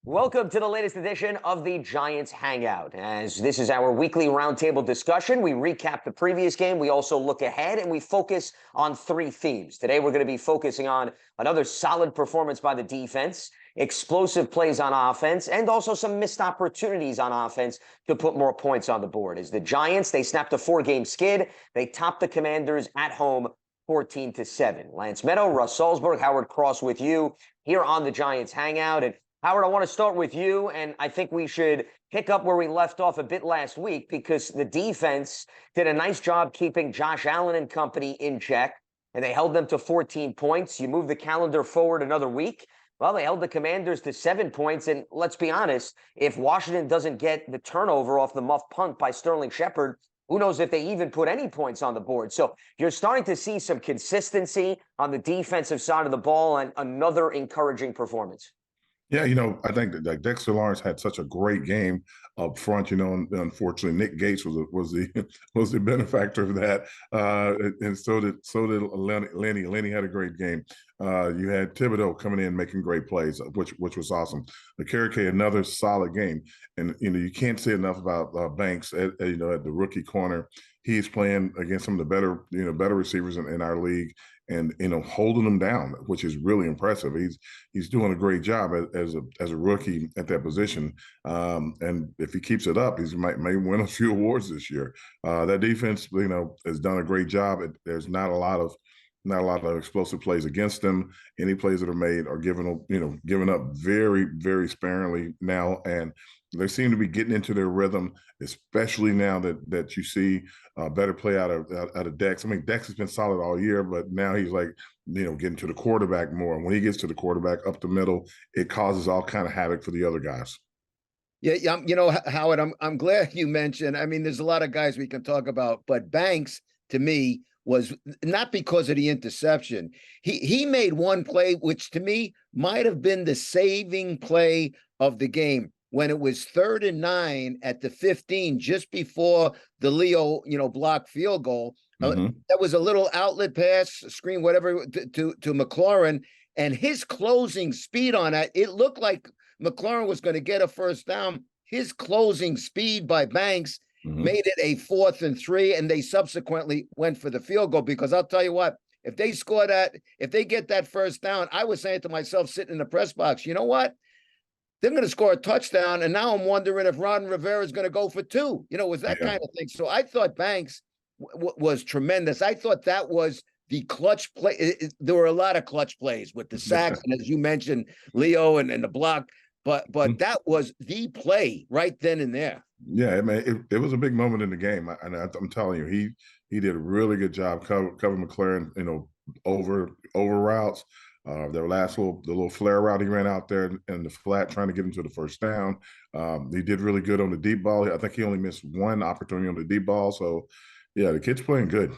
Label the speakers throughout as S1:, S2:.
S1: Welcome to the latest edition of the Giants Hangout. As this is our weekly roundtable discussion, we recap the previous game. We also look ahead and we focus on three themes. Today, we're going to be focusing on another solid performance by the defense, explosive plays on offense, and also some missed opportunities on offense to put more points on the board. As the Giants, they snapped a four-game skid. They topped the Commanders at home 14-7. Lance Medow, Russ Salzberg, Howard Cross with you here on the Giants Hangout. And Howard, I want to start with you, and I think we should pick up where we left off a bit last week because the defense did a nice job keeping Josh Allen and company in check, and they held them to 14 points. You move the calendar forward another week. Well, they held the Commanders to 7 points, and let's be honest, if Washington doesn't get the turnover off the muff punt by Sterling Shepard, who knows if they even put any points on the board. So you're starting to see some consistency on the defensive side of the ball and another encouraging performance.
S2: Yeah, I think that like Dexter Lawrence had such a great game up front. And unfortunately, Nick Gates was the benefactor of that, and so did Lenny. Lenny had a great game. You had Thibodeau coming in making great plays, which was awesome. Okereke, another solid game, and you can't say enough about Banks at the rookie corner. He's playing against some of the better receivers in our league, and holding them down, which is really impressive. He's doing a great job as a rookie at that position, and if he keeps it up, he may win a few awards this year. That defense, has done a great job. There's not a lot of explosive plays against them. Any plays that are made are given up very, very sparingly now, and they seem to be getting into their rhythm, especially now that you see better play out of Dex. I mean, Dex has been solid all year, but now he's getting to the quarterback more. And when he gets to the quarterback up the middle, it causes all kind of havoc for the other guys.
S3: Yeah, Howard, I'm glad you mentioned. I mean, there's a lot of guys we can talk about, but Banks to me was not because of the interception. He made one play, which to me might have been the saving play of the game. When it was 3rd and 9 at the 15, just before the Leo, block field goal, that was a little outlet pass, screen, whatever, to McLaurin, and his closing speed on that, it looked like McLaurin was going to get a first down. His closing speed by Banks made it a 4th and 3, and they subsequently went for the field goal, because I'll tell you what, if they score that, if they get that first down, I was saying to myself sitting in the press box, you know what? They're going to score a touchdown, and now I'm wondering if Ron Rivera is going to go for 2. Was that kind of thing. So I thought Banks was tremendous. I thought that was the clutch play. There were a lot of clutch plays with the sacks, and as you mentioned, Leo and the block. But that was the play right then and there.
S2: Yeah, I mean, it was a big moment in the game, and I'm telling you, he did a really good job covering McLaurin, over routes. The little flare route he ran out there in the flat trying to get him to the first down. He did really good on the deep ball. I think he only missed one opportunity on the deep ball. So, yeah, the kid's playing good.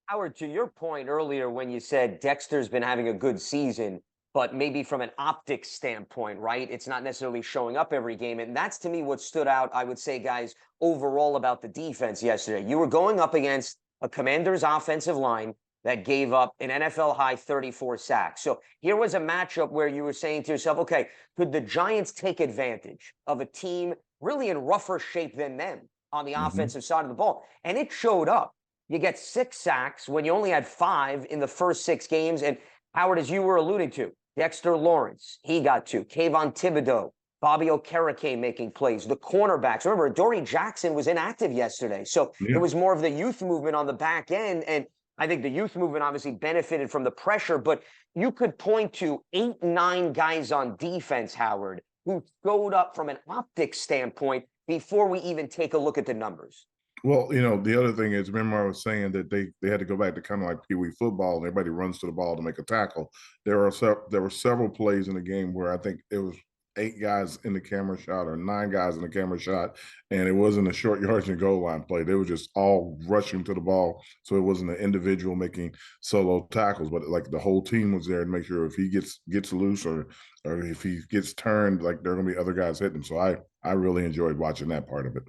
S1: Howard, to your point earlier when you said Dexter's been having a good season, but maybe from an optics standpoint, right? It's not necessarily showing up every game. And that's, to me, what stood out, I would say, guys, overall about the defense yesterday. You were going up against a Commanders offensive line that gave up an NFL-high 34 sacks. So here was a matchup where you were saying to yourself, okay, could the Giants take advantage of a team really in rougher shape than them on the offensive side of the ball? And it showed up. You get 6 sacks when you only had 5 in the first 6 games. And Howard, as you were alluding to, Dexter Lawrence, he got 2. Kayvon Thibodeau, Bobby Okereke making plays. The cornerbacks. Remember, Dory Jackson was inactive yesterday. So it was more of the youth movement on the back end. And I think the youth movement obviously benefited from the pressure, but you could point to 8, 9 guys on defense, Howard, who showed up from an optics standpoint before we even take a look at the numbers.
S2: Well, the other thing is, remember I was saying that they had to go back to kind of like Pee Wee football, and everybody runs to the ball to make a tackle. There were several plays in the game where I think it was 8 guys in the camera shot or 9 guys in the camera shot, and it wasn't a short yards and goal line play. They were just all rushing to the ball, so it wasn't an individual making solo tackles, but like the whole team was there to make sure if he gets loose or if he gets turned, like there are going to be other guys hitting him. So I really enjoyed watching that part of it.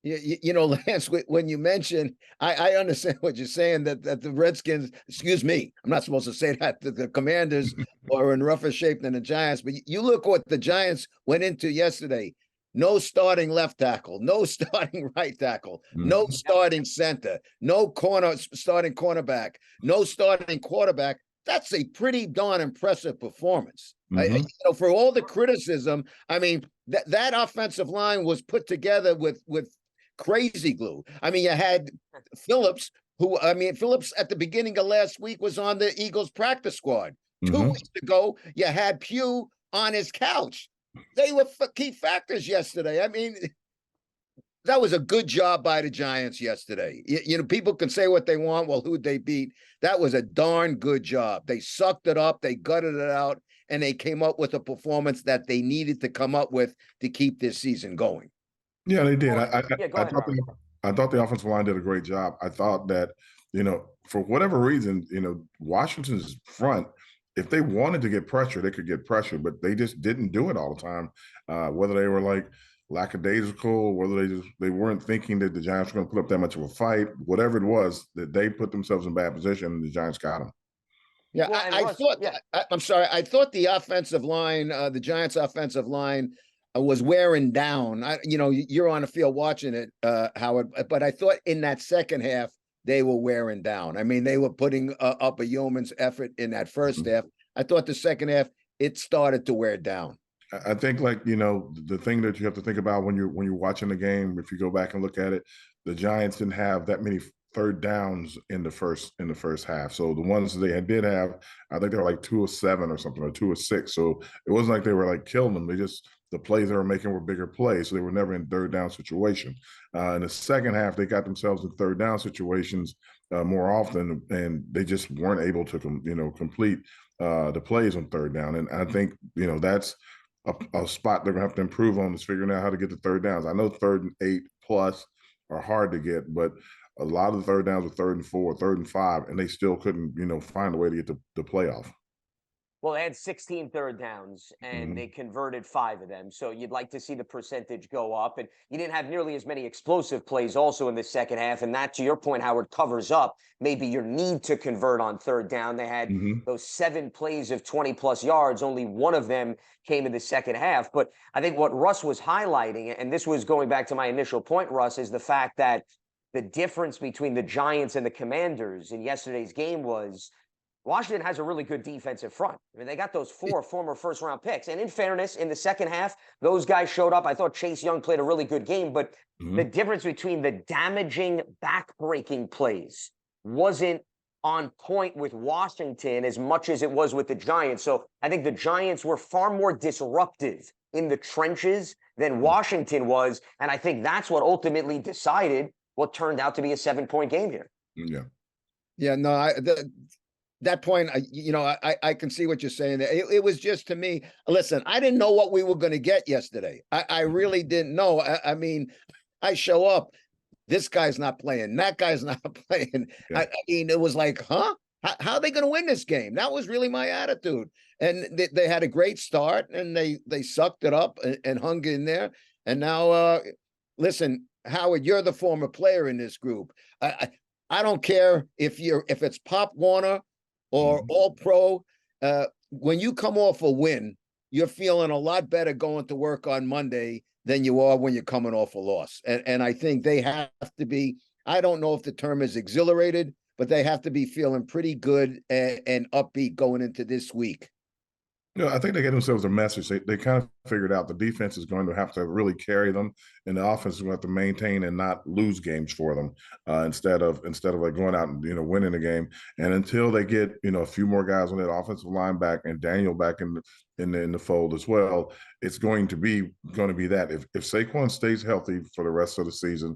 S3: You know, Lance, when you mention, I understand what you're saying that the Redskins, excuse me, I'm not supposed to say that, the Commanders are in rougher shape than the Giants, but you look what the Giants went into yesterday. No starting left tackle, no starting right tackle, no starting center, no starting cornerback, no starting quarterback. That's a pretty darn impressive performance. You know, for all the criticism, I mean, that offensive line was put together with crazy glue. I mean, you had Phillips, Phillips at the beginning of last week was on the Eagles practice squad. 2 weeks ago, you had Pugh on his couch. They were key factors yesterday. I mean, that was a good job by the Giants yesterday. You know, people can say what they want. Well, who'd they beat? That was a darn good job. They sucked it up. They gutted it out, and they came up with a performance that they needed to come up with to keep this season going.
S2: Yeah, they did. I thought the offensive line did a great job. I thought that, you know, for whatever reason, you know, Washington's front, if they wanted to get pressure, they could get pressure, but they just didn't do it all the time. Whether they were like lackadaisical, whether they weren't thinking that the Giants were going to put up that much of a fight, whatever it was, that they put themselves in bad position and the Giants got them.
S3: Yeah, well, I'm sorry. I thought the offensive line, the Giants' offensive line, was wearing down. You know, you're on the field watching it, Howard, but I thought in that second half they were wearing down. I mean, they were putting up a yeoman's effort in that first half. I thought the second half it started to wear down.
S2: I think, like, you know, the thing that you have to think about when you're watching the game, if you go back and look at it, the Giants didn't have that many third downs in the first half. So the ones they did have, I think they were like 2 of 7 or something, or 2 of 6. So it wasn't like they were like killing them. The plays they were making were bigger plays, so they were never in third down situation. In the second half, they got themselves in third down situations more often, and they just weren't able to complete the plays on third down. And I think, you know, that's a spot they're gonna have to improve on, is figuring out how to get the third downs. I know 3rd and 8 plus are hard to get, but a lot of the third downs were 3rd and 4, 3rd and 5, and they still couldn't, you know, find a way to get the playoff.
S1: Well, they had 16 third downs, and they converted 5 of them. So you'd like to see the percentage go up. And you didn't have nearly as many explosive plays also in the second half. And that, to your point, Howard, covers up maybe your need to convert on third down. They had those 7 plays of 20-plus yards. Only one of them came in the second half. But I think what Russ was highlighting, and this was going back to my initial point, Russ, is the fact that the difference between the Giants and the Commanders in yesterday's game was Washington has a really good defensive front. I mean, they got those 4 former first-round picks. And in fairness, in the second half, those guys showed up. I thought Chase Young played a really good game, but the difference between the damaging, back-breaking plays wasn't on point with Washington as much as it was with the Giants. So I think the Giants were far more disruptive in the trenches than Washington was, and I think that's what ultimately decided what turned out to be a 7-point game here.
S3: Yeah, no, that point, I can see what you're saying. It was just, to me, listen, I didn't know what we were going to get yesterday. I really didn't know. I mean, I show up, this guy's not playing, that guy's not playing. I mean, it was like, huh? How are they going to win this game? That was really my attitude. And they had a great start, and they sucked it up and hung in there. And now, listen, Howard, you're the former player in this group. I don't care if it's Pop Warner or All Pro. When you come off a win, you're feeling a lot better going to work on Monday than you are when you're coming off a loss. And I think they have to be, I don't know if the term is exhilarated, but they have to be feeling pretty good and upbeat going into this week.
S2: Yeah, I think they get themselves a message. They kind of figured out the defense is going to have to really carry them, and the offense is going to have to maintain and not lose games for them instead of like going out and winning the game. And until they get a few more guys on that offensive line back and Daniel back in the fold as well, it's going to be that if Saquon stays healthy for the rest of the season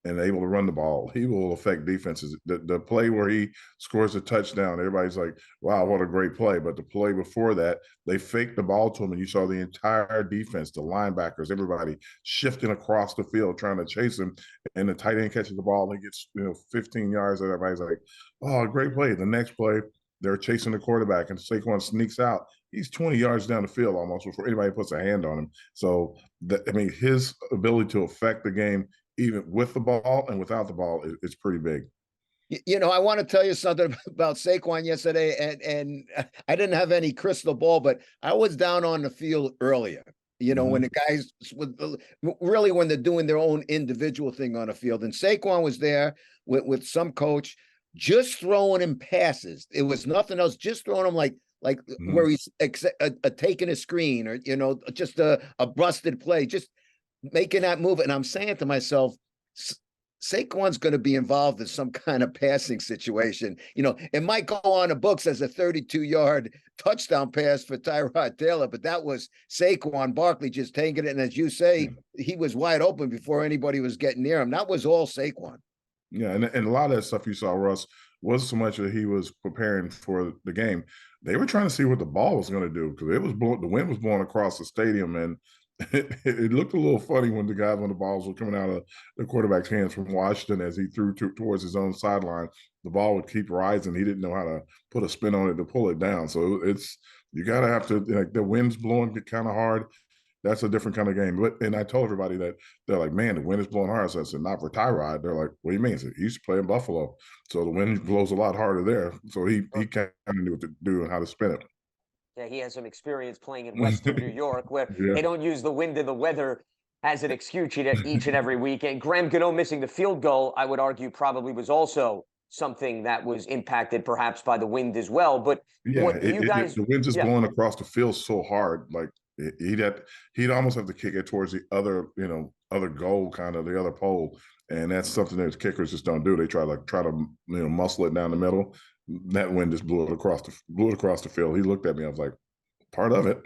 S2: and able to run the ball, he will affect defenses. The play where he scores a touchdown, everybody's like, wow, what a great play. But the play before that, they faked the ball to him, and you saw the entire defense, the linebackers, everybody shifting across the field trying to chase him. And the tight end catches the ball and he gets 15 yards, and everybody's like, oh, great play. The next play, they're chasing the quarterback, and Saquon sneaks out. He's 20 yards down the field almost before anybody puts a hand on him. So, his ability to affect the game even with the ball and without the ball, it's pretty big.
S3: You know, I want to tell you something about Saquon yesterday, and I didn't have any crystal ball, but I was down on the field earlier. You know, when the guys really when they're doing their own individual thing on the field, and Saquon was there with some coach, just throwing him passes. It was nothing else, just throwing him like where he's taking a screen, or just a busted play, just making that move. And I'm saying to myself, Saquon's going to be involved in some kind of passing situation. You know, it might go on the books as a 32-yard touchdown pass for Tyrod Taylor, but that was Saquon Barkley just taking it. And as you say, he was wide open before anybody was getting near him. That was all Saquon.
S2: Yeah, and a lot of that stuff you saw, Russ, wasn't so much that he was preparing for the game. They were trying to see what the ball was going to do, because it was blowing, the wind was blowing across the stadium, and it looked a little funny when the balls were coming out of the quarterback's hands from Washington as he threw towards his own sideline. The ball would keep rising. He didn't know how to put a spin on it to pull it down. So you got to have to, like, the wind's blowing kind of hard. That's a different kind of game. And I told everybody that, they're like, man, the wind is blowing hard. So I said, not for Tyrod. They're like, what do you mean? I said, he used to play in Buffalo, so the wind blows a lot harder there. So he kind of knew what to do and how to spin it.
S1: Yeah, he has some experience playing in Western New York, where
S2: Yeah.
S1: they don't use the wind and the weather as an excuse each and every week. And Graham Gano missing the field goal, I would argue, probably was also something that was impacted perhaps by the wind as well. But
S2: yeah,
S1: the
S2: wind's just blowing across the field so hard. Like he'd almost have to kick it towards the other goal, kind of the other pole. And that's something that kickers just don't do. They try to muscle it down the middle. That wind just blew it across the field. He looked at me. I was like, part of it.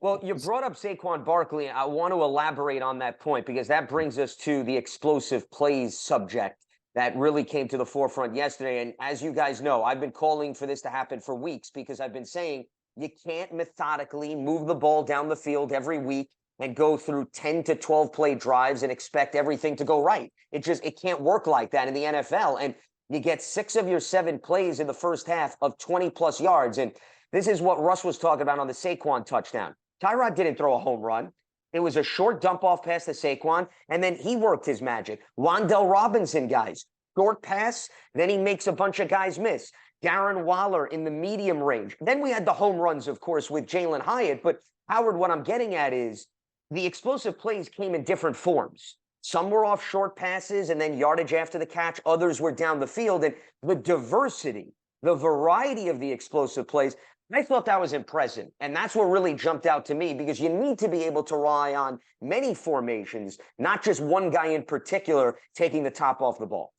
S1: Well, you brought up Saquon Barkley. I want to elaborate on that point, because that brings us to the explosive plays subject that really came to the forefront yesterday. And as you guys know, I've been calling for this to happen for weeks, because I've been saying you can't methodically move the ball down the field every week and go through 10 to 12 play drives and expect everything to go right. It can't work like that in the NFL. And you get 6 of your 7 plays in the first half of 20-plus yards. And this is what Russ was talking about on the Saquon touchdown. Tyrod didn't throw a home run. It was a short dump-off pass to Saquon, and then he worked his magic. Wan'Dale Robinson, guys, short pass, then he makes a bunch of guys miss. Darren Waller in the medium range. Then we had the home runs, of course, with Jalen Hyatt. But, Howard, what I'm getting at is the explosive plays came in different forms. Some were off short passes and then yardage after the catch. Others were down the field. And the diversity, the variety of the explosive plays, I thought that was impressive. And that's what really jumped out to me, because you need to be able to rely on many formations, not just one guy in particular taking the top off the ball.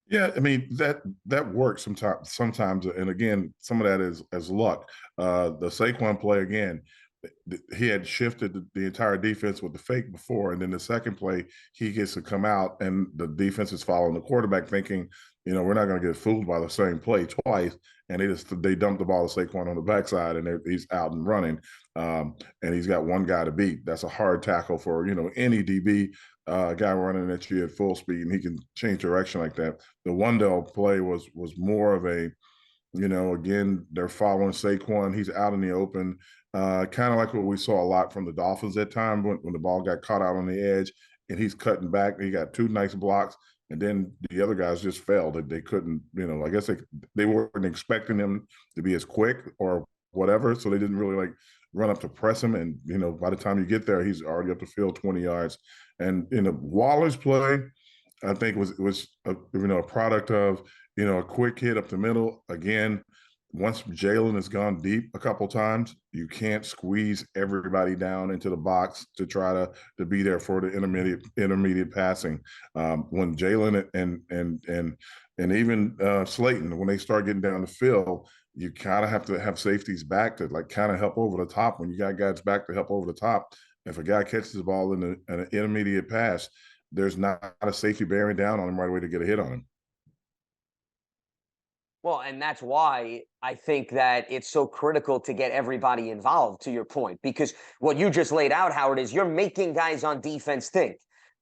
S2: Yeah, I mean, that works sometimes, and again, some of that is as luck. The Saquon play, again, he had shifted the entire defense with the fake before, and then the second play he gets to come out, and the defense is following the quarterback, thinking, we're not going to get fooled by the same play twice, and they dump the ball to Saquon on the backside, and he's out and running, and he's got one guy to beat. That's a hard tackle for any DB. Guy running at you at full speed, and he can change direction like that. The Wan'Dale play was more of a, again, they're following Saquon. He's out in the open, kind of like what we saw a lot from the Dolphins at time when the ball got caught out on the edge, and he's cutting back. He got 2 nice blocks, and then the other guys just failed. They couldn't, I guess they weren't expecting him to be as quick or whatever, so they didn't really run up to press him. And by the time you get there, he's already up the field 20 yards. And Waller's play, I think was a product of a quick hit up the middle. Again, once Jalen has gone deep a couple times, you can't squeeze everybody down into the box to try to be there for the intermediate passing. When Jalen and even Slayton, when they start getting down the field, you kind of have to have safeties back to kind of help over the top. When you got guys back to help over the top, if a guy catches the ball in an intermediate pass, there's not a safety bearing down on him right away to get a hit on him.
S1: Well, and that's why I think that it's so critical to get everybody involved, to your point, because what you just laid out, Howard, is you're making guys on defense think.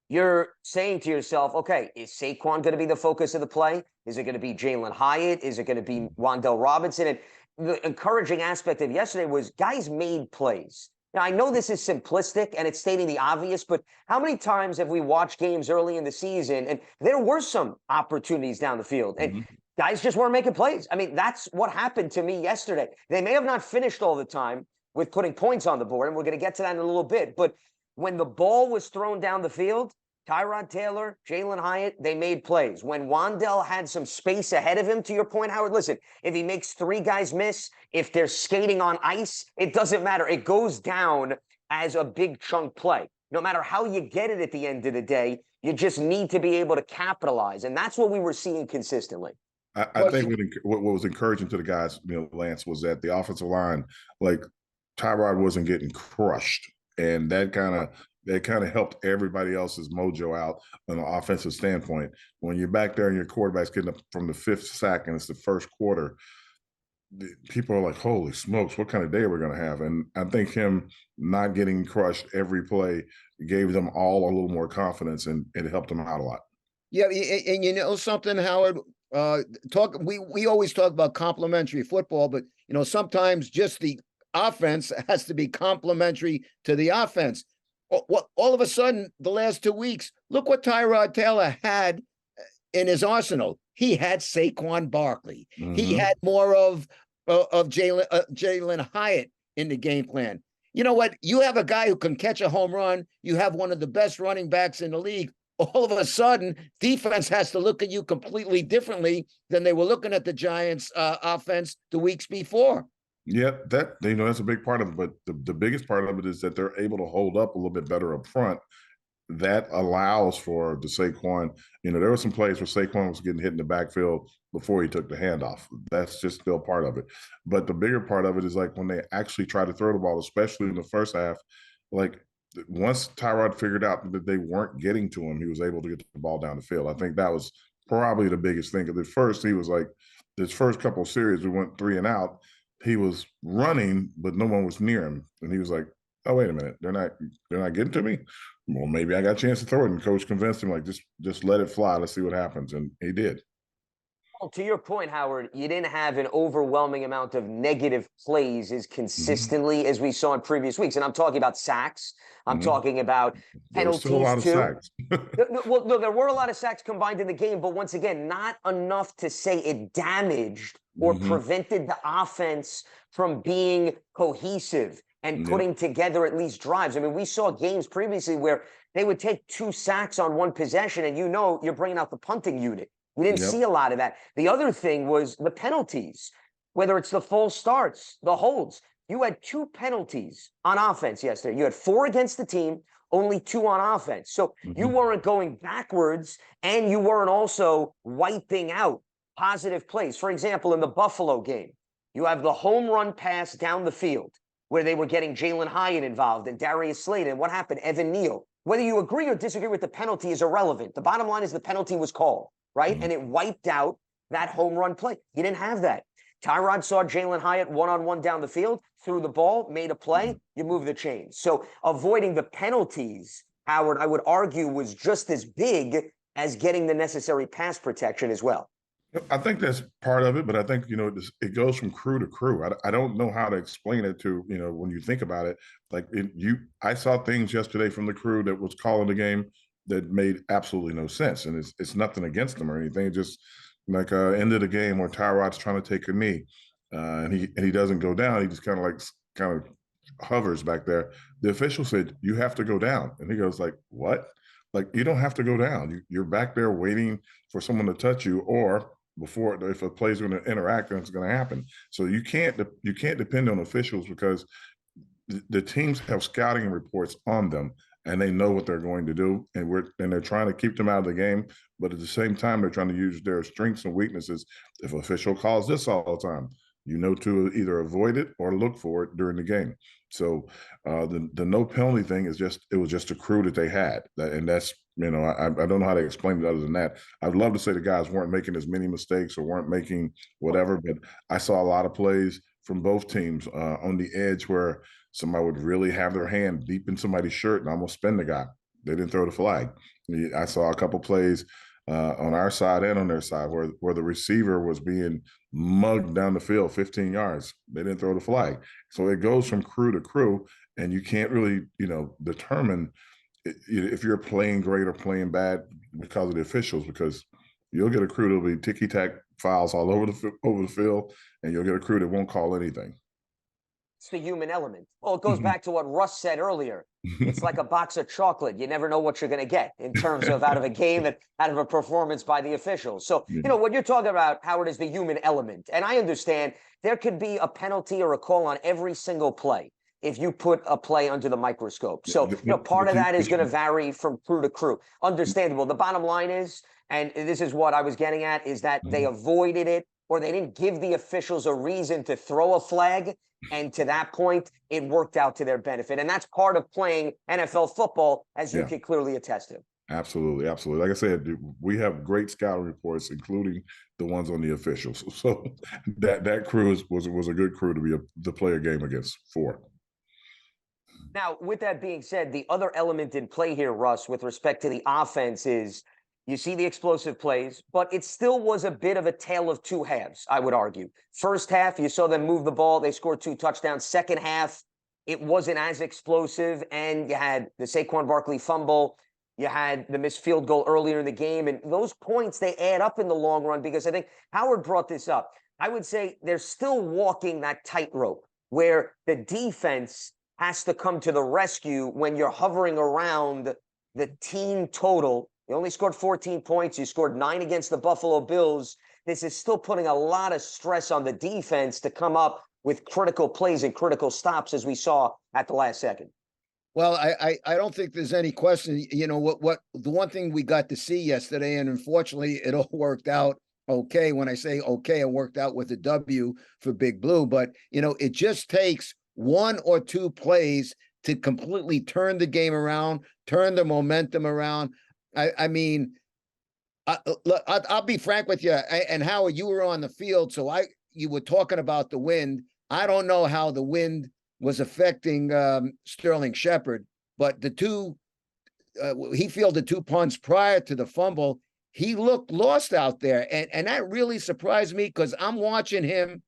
S1: You're saying to yourself, okay, is Saquon going to be the focus of the play? Is it going to be Jalen Hyatt? Is it going to be Wan'Dale Robinson? And the encouraging aspect of yesterday was guys made plays. Now, I know this is simplistic and it's stating the obvious, but how many times have we watched games early in the season and there were some opportunities down the field and guys just weren't making plays? I mean, that's what happened to me yesterday. They may have not finished all the time with putting points on the board, and we're going to get to that in a little bit, but when the ball was thrown down the field, Tyrod Taylor, Jalen Hyatt, they made plays. When Wandell had some space ahead of him, to your point, Howard, listen, if he makes three guys miss, if they're skating on ice, it doesn't matter. It goes down as a big chunk play. No matter how you get it at the end of the day, you just need to be able to capitalize. And that's what we were seeing consistently.
S2: I think what was encouraging to the guys, Lance, was that the offensive line, like Tyrod wasn't getting crushed. And that kind of helped everybody else's mojo out on an offensive standpoint. When you're back there and your quarterback's getting up from the fifth sack and it's the first quarter, people are like, holy smokes, what kind of day are we going to have? And I think him not getting crushed every play gave them all a little more confidence, and it helped them out a lot.
S3: Yeah, and you know something, Howard? We always talk about complementary football, but sometimes just the offense has to be complementary to the offense. All of a sudden, the last 2 weeks, look what Tyrod Taylor had in his arsenal. He had Saquon Barkley. He had more of Jalen Hyatt in the game plan. You know what? You have a guy who can catch a home run. You have one of the best running backs in the league. All of a sudden, defense has to look at you completely differently than they were looking at the Giants' offense the weeks before.
S2: Yeah, that's a big part of it. But the biggest part of it is that they're able to hold up a little bit better up front. That allows for the Saquon. There were some plays where Saquon was getting hit in the backfield before he took the handoff. That's just still part of it. But the bigger part of it is like when they actually try to throw the ball, especially in the first half, like once Tyrod figured out that they weren't getting to him, he was able to get the ball down the field. I think that was probably the biggest thing. Because at first he was like, this first couple of series, we went 3 and out. He was running, but no one was near him. And he was like, oh, wait a minute. They're not getting to me. Well, maybe I got a chance to throw it. And coach convinced him, like, just let it fly. Let's see what happens. And he did.
S1: Well, to your point, Howard, you didn't have an overwhelming amount of negative plays as consistently as we saw in previous weeks. And I'm talking about sacks. I'm talking about penalties,
S2: there was still a lot of sacks.
S1: No, there were a lot of sacks combined in the game, but once again, not enough to say it damaged or prevented the offense from being cohesive and putting together at least drives. I mean, we saw games previously where they would take 2 sacks on one possession, and you're bringing out the punting unit. We didn't see a lot of that. The other thing was the penalties, whether it's the false starts, the holds. You had 2 penalties on offense yesterday. You had 4 against the team, only 2 on offense. So you weren't going backwards, and you weren't also wiping out positive plays. For example, in the Buffalo game, you have the home run pass down the field where they were getting Jalen Hyatt involved and Darius Slade. And what happened? Evan Neal. Whether you agree or disagree with the penalty is irrelevant. The bottom line is the penalty was called, right? And it wiped out that home run play. You didn't have that. Tyrod saw Jalen Hyatt one-on-one down the field, threw the ball, made a play, you move the chains. So avoiding the penalties, Howard, I would argue, was just as big as getting the necessary pass protection as well.
S2: I think that's part of it, but I think, it goes from crew to crew. I don't know how to explain it to, when you think about it. Like I saw things yesterday from the crew that was calling the game that made absolutely no sense. And it's nothing against them or anything. Just like end of the game where Tyrod's trying to take a knee and he doesn't go down. He just kind of hovers back there. The official said, you have to go down. And he goes like, what? Like, you don't have to go down. You're back there waiting for someone to touch you, or before, if a play's going to interact, then it's going to happen. So you can't depend on officials, because the teams have scouting reports on them and they know what they're going to do, and they're trying to keep them out of the game. But at the same time, they're trying to use their strengths and weaknesses. If an official calls this all the time, to either avoid it or look for it during the game. So the no penalty thing it was just a crew that they had, and that's, I don't know how to explain it other than that. I'd love to say the guys weren't making as many mistakes or weren't making whatever, but I saw a lot of plays from both teams on the edge where somebody would really have their hand deep in somebody's shirt and almost spin the guy. They didn't throw the flag. I saw a couple plays on our side and on their side where the receiver was being mugged down the field 15 yards. They didn't throw the flag. So it goes from crew to crew. and you can't really, determine if you're playing great or playing bad because of the officials, because you'll get a crew that'll be ticky-tack fouls all over the field, and you'll get a crew that won't call anything.
S1: It's the human element. Well, it goes back to what Russ said earlier. It's like a box of chocolate. You never know what you're going to get in terms of out of a game and out of a performance by the officials. So, what you're talking about, Howard, is the human element. And I understand there could be a penalty or a call on every single play if you put a play under the microscope. So, part of that is going to vary from crew to crew. Understandable. The bottom line is, and this is what I was getting at, is that they avoided it, or they didn't give the officials a reason to throw a flag. And to that point, it worked out to their benefit. And that's part of playing NFL football, as you can clearly attest to.
S2: Absolutely. Absolutely. Like I said, we have great scouting reports, including the ones on the officials. So that crew was a good crew to play a game against for.
S1: Now, with that being said, the other element in play here, Russ, with respect to the offense is you see the explosive plays, but it still was a bit of a tale of two halves, I would argue. First half, you saw them move the ball. They scored 2 touchdowns. Second half, it wasn't as explosive, and you had the Saquon Barkley fumble. You had the missed field goal earlier in the game, and those points, they add up in the long run, because I think Howard brought this up. I would say they're still walking that tightrope where the defense has to come to the rescue when you're hovering around the team total. You only scored 14 points. You scored 9 against the Buffalo Bills. This is still putting a lot of stress on the defense to come up with critical plays and critical stops, as we saw at the last second.
S3: Well, I don't think there's any question. What the one thing we got to see yesterday, and unfortunately, it all worked out okay. When I say okay, it worked out with a W for Big Blue. But it just takes 1 or 2 plays to completely turn the game around, turn the momentum around. I mean, I'll be frank with you. And Howard, you were on the field, so you were talking about the wind. I don't know how the wind was affecting Sterling Shepard, but he fielded 2 punts prior to the fumble. He looked lost out there, and that really surprised me, because I'm watching him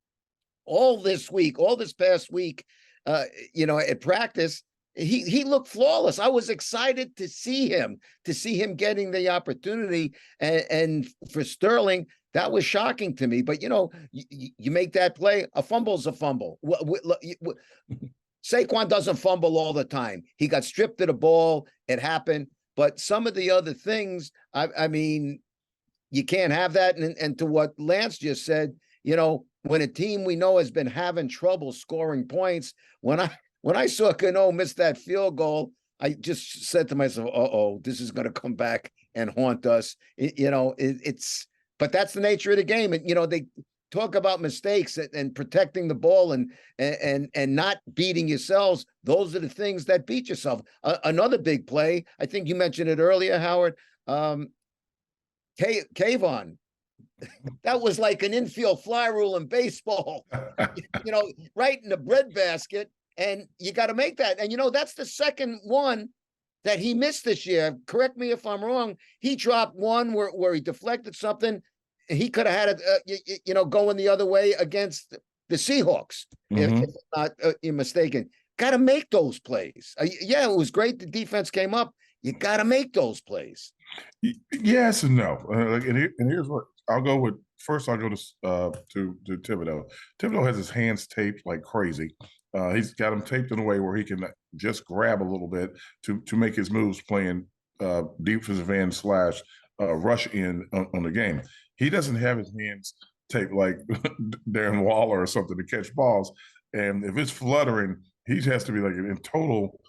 S3: all this past week, at practice. He looked flawless. I was excited to see him getting the opportunity, and for Sterling, that was shocking to me. But you make that play, a fumble's a fumble. Saquon doesn't fumble all the time. He got stripped of the ball. It happened. But some of the other things, I mean, you can't have that. And to what Lance just said, when a team we know has been having trouble scoring points, when I saw Cano miss that field goal, I just said to myself, "Uh-oh, this is going to come back and haunt us." But that's the nature of the game. And they talk about mistakes and protecting the ball and not beating yourselves. Those are the things that beat yourself. Another big play, I think you mentioned it earlier, Howard. Kayvon. That was like an infield fly rule in baseball. Right in the breadbasket. And you got to make that. And, that's the second one that he missed this year. Correct me if I'm wrong. He dropped one where he deflected something. He could have had it, going the other way against the Seahawks, if I'm not mistaken. Got to make those plays. Yeah, it was great. The defense came up. You got to make those plays.
S2: Yes and no. And here's what I'll go with. First, I'll go to Thibodeau. Thibodeau has his hands taped like crazy. He's got them taped in a way where he can just grab a little bit to make his moves playing defensive end / rush in on the game. He doesn't have his hands taped like Darren Waller or something to catch balls. And if it's fluttering, he has to be like in total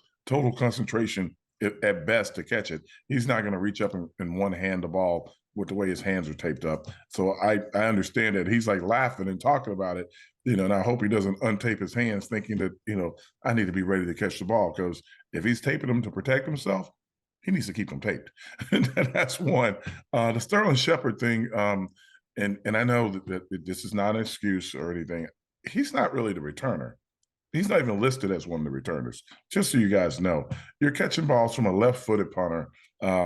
S2: concentration at best to catch it. He's not going to reach up and one hand the ball with the way his hands are taped up. So I understand that he's like laughing and talking about it, and I hope he doesn't untape his hands thinking that, I need to be ready to catch the ball, because if he's taping them to protect himself, he needs to keep them taped. That's one. The Sterling Shepard thing, and I know that this is not an excuse or anything. He's not really the returner. He's not even listed as one of the returners, just so you guys know. You're catching balls from a left-footed punter,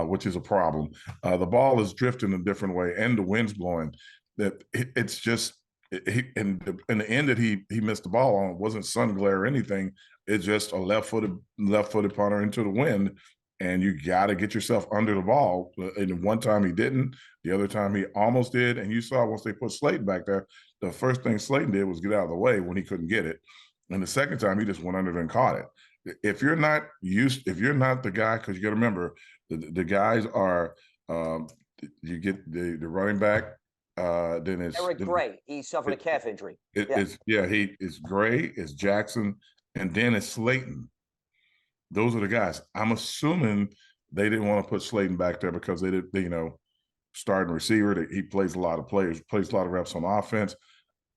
S2: which is a problem. The ball is drifting a different way, and the wind's blowing. That it's just – and the end that he missed the ball on wasn't sun glare or anything. It's just a left-footed punter into the wind, and you got to get yourself under the ball. And one time he didn't, the other time he almost did. And you saw once they put Slayton back there, the first thing Slayton did was get out of the way when he couldn't get it. And the second time he just went under and caught it. If you're not the guy, because you got to remember the guys are you get the running back. Then it's
S1: Eric Gray. He suffered a calf injury.
S2: It's Gray, it's Jackson, and then it's Slayton. Those are the guys. I'm assuming they didn't want to put Slayton back there because they starting receiver. He plays a lot of players, plays a lot of reps on offense.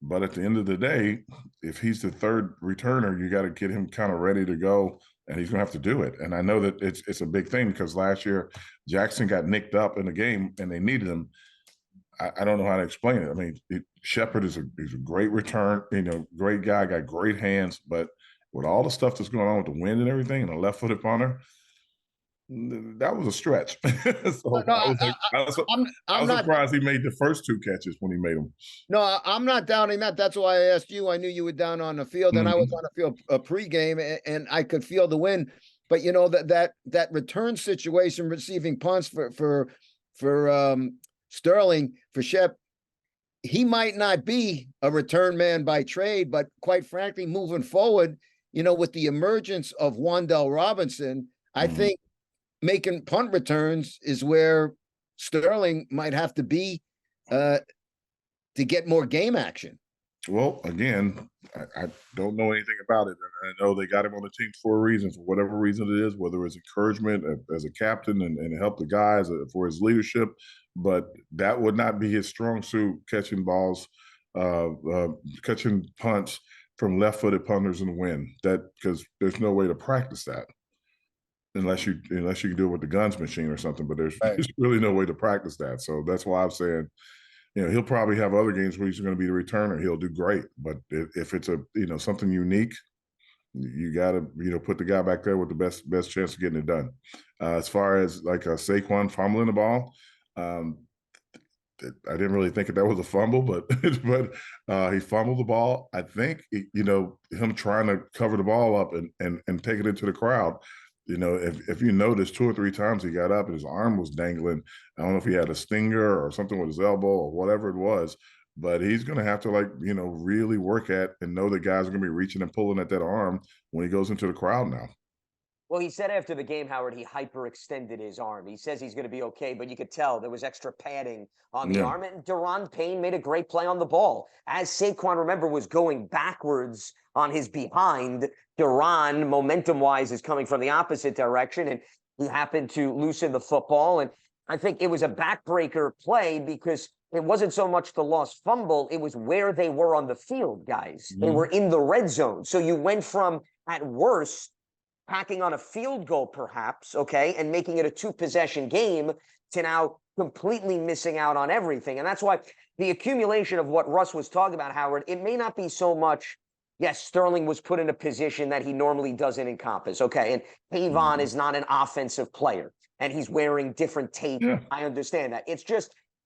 S2: But at the end of the day, if he's the third returner, you got to get him kind of ready to go, and he's going to have to do it. And I know that it's a big thing because last year Jackson got nicked up in the game, and they needed him. I don't know how to explain it. I mean, Shepard is a great return, great guy, got great hands, but with all the stuff that's going on with the wind and everything, and a left-footed punter, that was a stretch. So I'm surprised he made the first two catches when he made them.
S3: No, I'm not doubting that. That's why I asked you. I knew you were down on the field, and I was on the field pregame, and I could feel the wind. But that return situation, receiving punts for Sterling, for Shep, he might not be a return man by trade, but quite frankly, moving forward, with the emergence of Wan'Dale Robinson, I think making punt returns is where Sterling might have to be to get more game action.
S2: Well, again, I don't know anything about it. I know they got him on the team for a reason, for whatever reason it is, whether it's encouragement as a captain and help the guys for his leadership. But that would not be his strong suit, catching balls, catching punts from left-footed punters in the wind. Because there's no way to practice that unless you can do it with the guns machine or something. But there's really no way to practice that. So that's why I'm saying, he'll probably have other games where he's going to be the returner. He'll do great. But if it's something unique, you got to put the guy back there with the best chance of getting it done. As far as like Saquon fumbling the ball, I didn't really think that was a fumble, but he fumbled the ball. I think him trying to cover the ball up and take it into the crowd. If you notice, 2 or 3 times he got up and his arm was dangling. I don't know if he had a stinger or something with his elbow or whatever it was, but he's going to have to really work at and know the guys are going to be reaching and pulling at that arm when he goes into the crowd now.
S1: Well, he said after the game, Howard, he hyperextended his arm. He says he's going to be okay, but you could tell there was extra padding on the arm. And Daron Payne made a great play on the ball. As Saquon, remember, was going backwards on his behind, Daron, momentum-wise, is coming from the opposite direction, and he happened to loosen the football. And I think it was a backbreaker play because it wasn't so much the lost fumble, it was where they were on the field, guys. They were in the red zone. So you went from, at worst, packing on a field goal, perhaps, okay, and making it a 2-possession game to now completely missing out on everything. And that's why the accumulation of what Russ was talking about, Howard, it may not be so much, yes, Sterling was put in a position that he normally doesn't encompass, okay, and Kayvon is not an offensive player, and he's wearing different tape. Yeah. I understand that.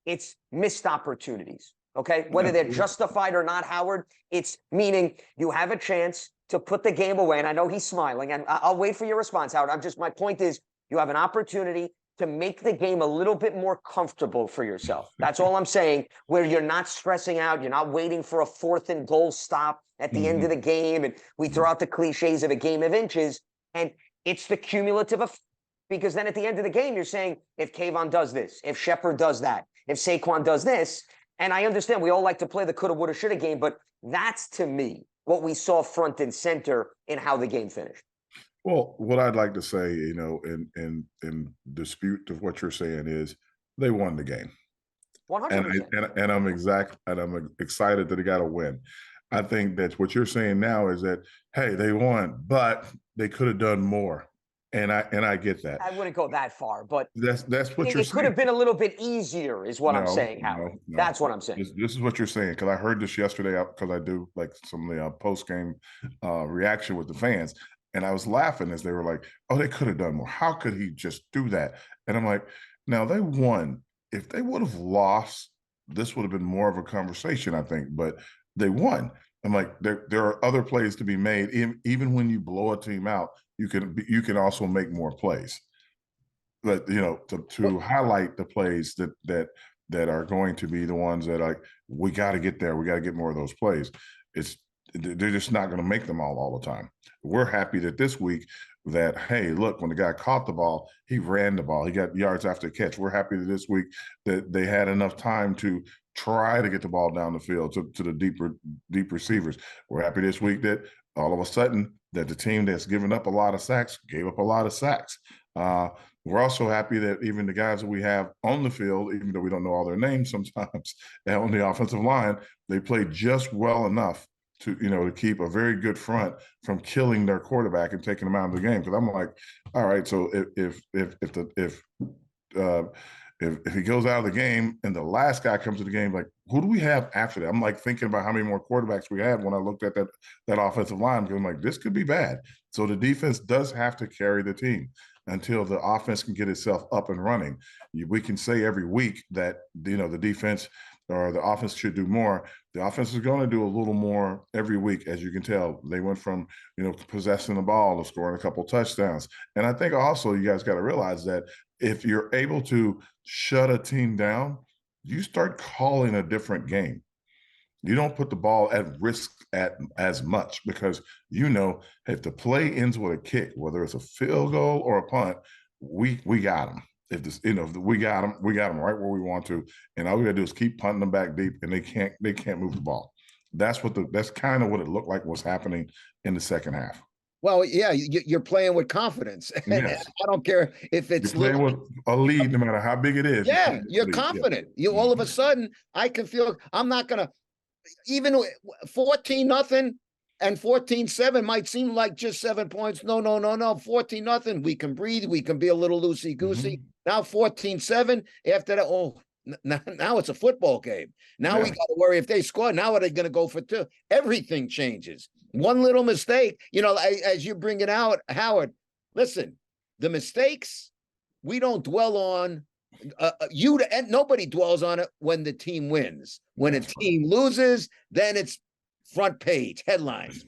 S1: It's missed opportunities, okay? Whether they're justified or not, Howard, it's meaning you have a chance to put the game away. And I know he's smiling, and I'll wait for your response, Howard. My point is, you have an opportunity to make the game a little bit more comfortable for yourself. That's all I'm saying, where you're not stressing out. You're not waiting for a 4th and goal stop at the end of the game. And we throw out the cliches of a game of inches. And it's the cumulative effect, because then at the end of the game, you're saying, if Kayvon does this, if Shepard does that, if Saquon does this, and I understand we all like to play the coulda, woulda, shoulda game, but that's, to me, what we saw front and center in how the game finished.
S2: Well, what I'd like to say, in dispute of what you're saying is they won the game.
S1: 100%.
S2: And I'm excited that they got a win. I think that what you're saying now is that, hey, they won, but they could have done more. And I get that.
S1: I wouldn't go that far, but
S2: that's what you're saying.
S1: It could have been a little bit easier, is what I'm saying, Howard. No. That's what I'm saying.
S2: This is what you're saying, because I heard this yesterday, because I do like some of the post-game reaction with the fans, and I was laughing as they were like, oh, they could have done more. How could he just do that? And I'm like, now they won. If they would have lost, this would have been more of a conversation, I think, but they won. I'm like, there are other plays to be made. Even when you blow a team out, you can also make more plays. But to highlight the plays that are going to be the ones that we got to get there. We got to get more of those plays. They're just not going to make them all the time. We're happy that this week that, hey, look, when the guy caught the ball, he ran the ball. He got yards after the catch. We're happy that this week that they had enough time to try to get the ball down the field to the deep receivers. We're happy this week that all of a sudden that the team that's given up a lot of sacks gave up a lot of sacks. We're also happy that even the guys that we have on the field, even though we don't know all their names sometimes, on the offensive line, they play just well enough to keep a very good front from killing their quarterback and taking them out of the game. Because I'm like, all right, so if he goes out of the game and the last guy comes to the game, like, who do we have after that? I'm like thinking about how many more quarterbacks we have when I looked at that offensive line, because I'm like, this could be bad. So the defense does have to carry the team until the offense can get itself up and running. We can say every week that the defense or the offense should do more. The offense is going to do a little more every week. As you can tell, they went from possessing the ball to scoring a couple touchdowns. And I think also you guys got to realize that if you're able to shut a team down, you start calling a different game. You don't put the ball at risk as much, because if the play ends with a kick, whether it's a field goal or a punt, we got them. If we got them right where we want to, and all we got to do is keep punting them back deep, and they can't move the ball. That's kind of what it looked like was happening in the second half.
S3: Well, yeah, you're playing with confidence.
S2: Yes.
S3: I don't care if it's
S2: you're playing with a lead, no matter how big it is.
S3: Yeah, you're confident.
S2: Yeah.
S3: All of a sudden, I can feel I'm not gonna, even 14-0 and 14-7 might seem like just 7 points. No, 14-0. We can breathe. We can be a little loosey goosey. Now 14-7. After that, now it's a football game. Now we got to worry if they score. Now are they going to go for 2? Everything changes. One little mistake, as you bring it out, Howard. Listen, the mistakes we don't dwell on. And nobody dwells on it when the team wins. When a team loses, then it's front page headlines.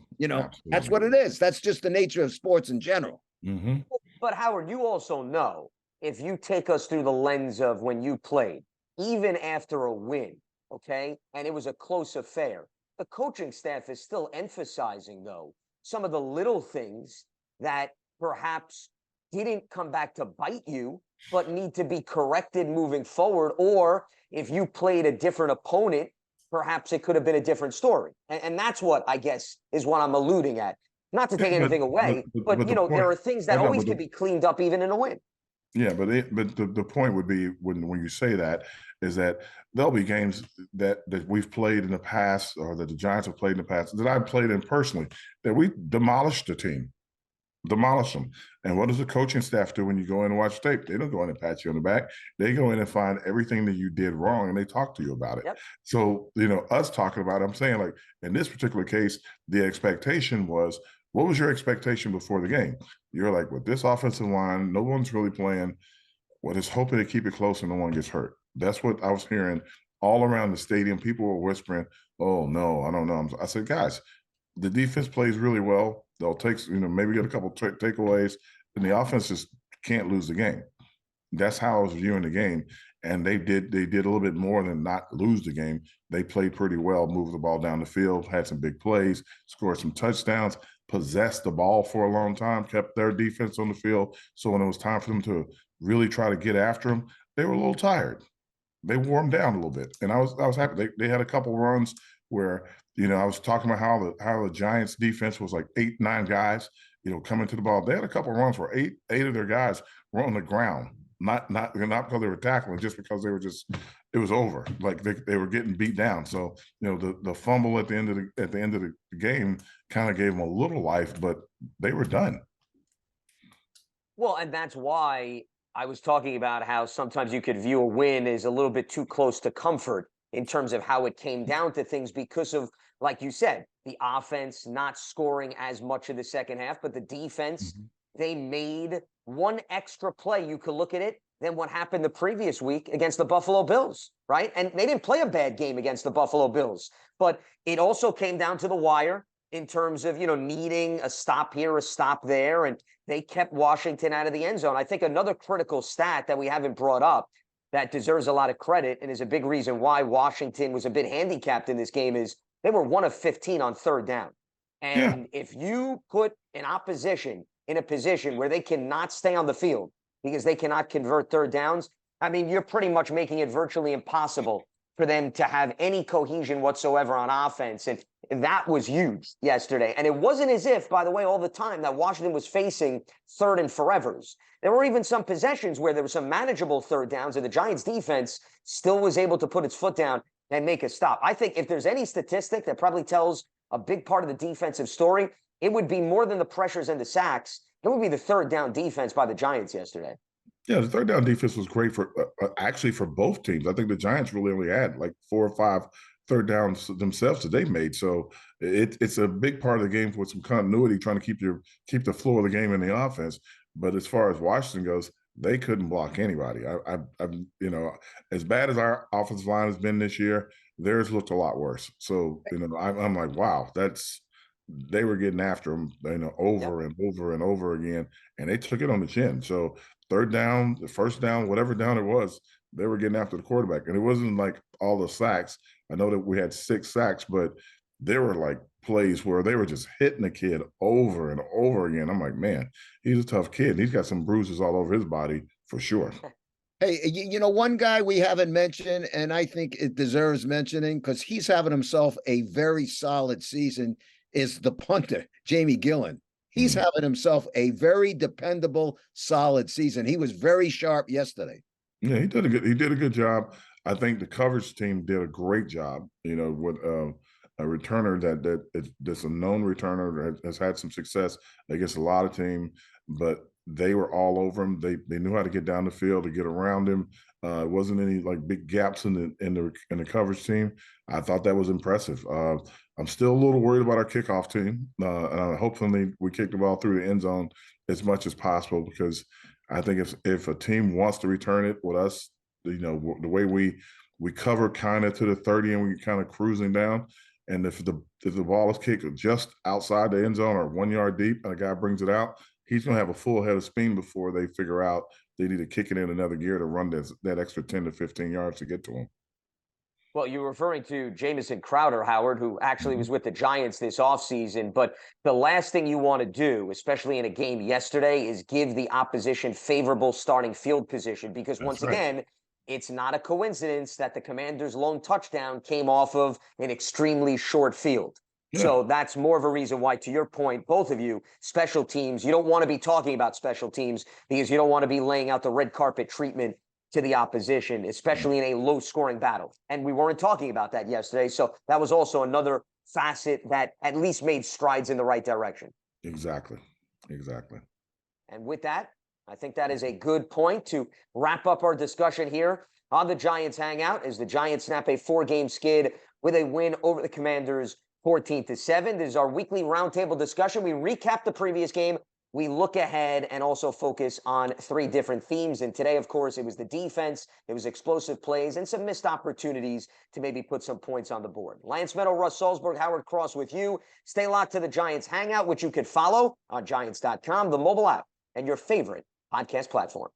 S3: That's what it is. That's just the nature of sports in general.
S2: Mm-hmm.
S1: But Howard, you also know, if you take us through the lens of when you played, even after a win, okay, and it was a close affair, the coaching staff is still emphasizing, though, some of the little things that perhaps didn't come back to bite you, but need to be corrected moving forward. Or if you played a different opponent, perhaps it could have been a different story. And that's what I guess is what I'm alluding at. Not to take anything away, but there are things that always can be cleaned up even in a win.
S2: Yeah, but the point would be when you say that is that there'll be games that we've played in the past, or that the Giants have played in the past, that I've played in personally, that we demolished the team. Demolish them. And what does the coaching staff do when you go in and watch tape? They don't go in and pat you on the back. They go in and find everything that you did wrong, and they talk to you about it.
S1: Yep.
S2: So, us talking about it, I'm saying, like, in this particular case, the expectation was, what was your expectation before the game? You're like, with this offensive line, no one's really playing. Well, just hoping to keep it close and no one gets hurt. That's what I was hearing all around the stadium. People were whispering, oh, no, I don't know. I said, guys, the defense plays really well. They'll take, maybe get a couple takeaways, and the offense just can't lose the game. That's how I was viewing the game. And they did a little bit more than not lose the game. They played pretty well, moved the ball down the field, had some big plays, scored some touchdowns, possessed the ball for a long time, kept their defense on the field. So when it was time for them to really try to get after them, they were a little tired. They wore them down a little bit. And I was happy. They had a couple runs where, I was talking about how the Giants defense was like 8-9 guys, coming to the ball. They had a couple runs where eight of their guys were on the ground, not because they were tackling, just because they were it was over. Like they were getting beat down. So, the fumble at the end of the game kind of gave them a little life, but they were done.
S1: Well, and that's why I was talking about how sometimes you could view a win as a little bit too close to comfort in terms of how it came down to things, because of, like you said, the offense not scoring as much in the second half, but the defense, they made one extra play. You could look at it than what happened the previous week against the Buffalo Bills, right? And they didn't play a bad game against the Buffalo Bills, but it also came down to the wire in terms of, needing a stop here, a stop there, and they kept Washington out of the end zone. I think another critical stat that we haven't brought up that deserves a lot of credit and is a big reason why Washington was a bit handicapped in this game is they were 1 of 15 on third down.
S2: Yeah.
S1: And if you put an opposition in a position where they cannot stay on the field because they cannot convert third downs, I mean, you're pretty much making it virtually impossible for them to have any cohesion whatsoever on offense. And that was huge yesterday. And it wasn't as if, by the way, all the time that Washington was facing third and forevers. There were even some possessions where there were some manageable third downs, and the Giants defense still was able to put its foot down and make a stop. I think if there's any statistic that probably tells a big part of the defensive story, it would be more than the pressures and the sacks. It would be the third down defense by the Giants yesterday.
S2: Yeah, the third down defense was great for actually for both teams. I think the Giants really only had like 4 or 5 third downs themselves that they made. So it's a big part of the game with some continuity, trying to keep the flow of the game in the offense. But as far as Washington goes, they couldn't block anybody. I as bad as our offensive line has been this year, theirs looked a lot worse. So I'm like, wow, they were getting after them, over and over and over again, and they took it on the chin. So third down, the first down, whatever down it was, they were getting after the quarterback. And it wasn't like all the sacks. I know that we had 6 sacks, but there were like plays where they were just hitting the kid over and over again. I'm like, man, he's a tough kid. He's got some bruises all over his body for sure.
S3: Hey, one guy we haven't mentioned, and I think it deserves mentioning because he's having himself a very solid season, is the punter, Jamie Gillen. He's having himself a very dependable, solid season. He was very sharp yesterday.
S2: Yeah, he did a good job. I think the coverage team did a great job. With a returner that's a known returner that has had some success against a lot of teams, but they were all over him. They knew how to get down the field, to get around him. It wasn't any like big gaps in the coverage team. I thought that was impressive. I'm still a little worried about our kickoff team, and hopefully we kick the ball through the end zone as much as possible, because I think if a team wants to return it with us, the way we cover kind of to the 30 and we kind of cruising down, and if the ball is kicked just outside the end zone or 1 yard deep and a guy brings it out, he's going to have a full head of steam before they figure out they need to kick it in another gear to run that extra 10 to 15 yards to get to him.
S1: Well, you're referring to Jamison Crowder, Howard, who actually was with the Giants this offseason. But the last thing you want to do, especially in a game yesterday, is give the opposition favorable starting field position. Because once again, it's not a coincidence that the Commanders' lone touchdown came off of an extremely short field. Yeah. So that's more of a reason why, to your point, both of you, special teams, you don't want to be talking about special teams because you don't want to be laying out the red carpet treatment to the opposition, especially in a low-scoring battle. And we weren't talking about that yesterday, so that was also another facet that at least made strides in the right direction.
S2: Exactly.
S1: And with that, I think that is a good point to wrap up our discussion here on the Giants Hangout, as the Giants snap a 4-game skid with a win over the Commanders 14-7. This is our weekly roundtable discussion. We recap the previous game. We look ahead and also focus on 3 different themes. And today, of course, it was the defense. It was explosive plays and some missed opportunities to maybe put some points on the board. Lance Medow, Russ Salzberg, Howard Cross with you. Stay locked to the Giants Hangout, which you could follow on Giants.com, the mobile app, and your favorite podcast platform.